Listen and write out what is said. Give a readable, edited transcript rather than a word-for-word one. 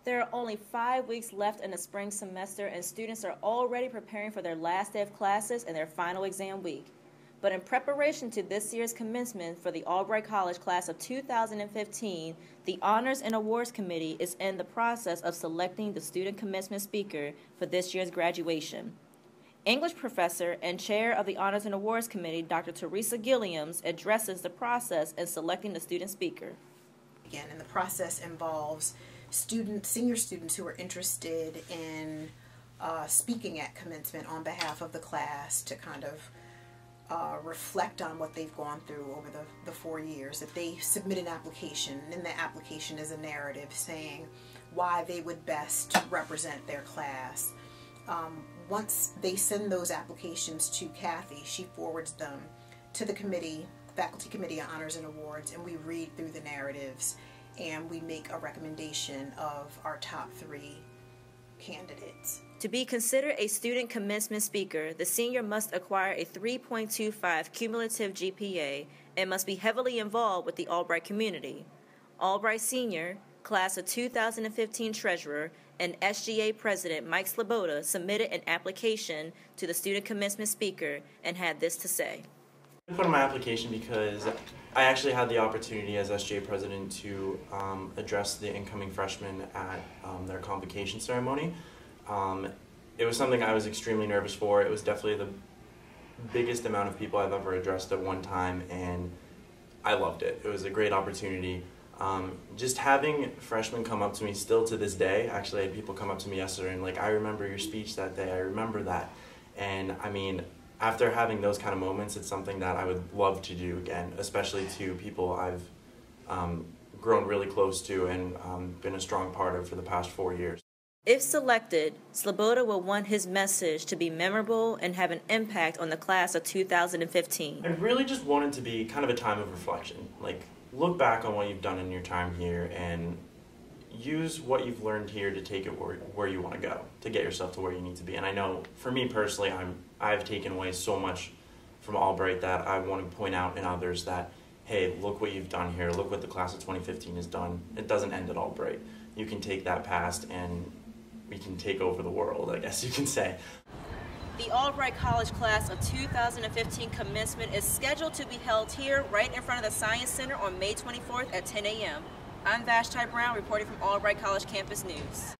There are only 5 weeks left in the spring semester, and students are already preparing for their last day of classes and their final exam week. But in preparation to this year's commencement for the Albright College class of 2015, the Honors and Awards Committee is in the process of selecting the student commencement speaker for this year's graduation. English professor and chair of the Honors and Awards Committee, Dr. Teresa Gilliams, addresses the process in selecting the student speaker. Again, and the process involves senior students who are interested in speaking at commencement on behalf of the class to kind of reflect on what they've gone through over the 4 years. That they submit an application, and in the application is a narrative saying why they would best represent their class. Once they send those applications to Kathy, she forwards them to the committee, Faculty Committee on Honors and Awards, and we read through the narratives and we make a recommendation of our top 3 candidates. To be considered a student commencement speaker, the senior must acquire a 3.25 cumulative GPA and must be heavily involved with the Albright community. Albright Senior, class of 2015 treasurer, and SGA president Mike Slaboda submitted an application to the student commencement speaker and had this to say. I put in my application because I actually had the opportunity as SGA president to address the incoming freshmen at their convocation ceremony. It was something I was extremely nervous for. It was definitely the biggest amount of people I've ever addressed at one time, and I loved it. It was a great opportunity. Just having freshmen come up to me still to this day, actually I had people come up to me yesterday and like, I remember your speech that day, I remember that. And I mean, after having those kind of moments, it's something that I would love to do again, especially to people I've grown really close to and been a strong part of for the past 4 years. If selected, Slaboda will want his message to be memorable and have an impact on the class of 2015. I really just want it to be kind of a time of reflection. Like, look back on what you've done in your time here and use what you've learned here to take it where you want to go, to get yourself to where you need to be. And I know, for me personally, I've taken away so much from Albright that I want to point out in others that, hey, look what you've done here, look what the class of 2015 has done. It doesn't end at Albright. You can take that past and we can take over the world, I guess you can say. The Albright College class of 2015 commencement is scheduled to be held here right in front of the Science Center on May 24th at 10 a.m. I'm Vashti Brown reporting from Albright College Campus News.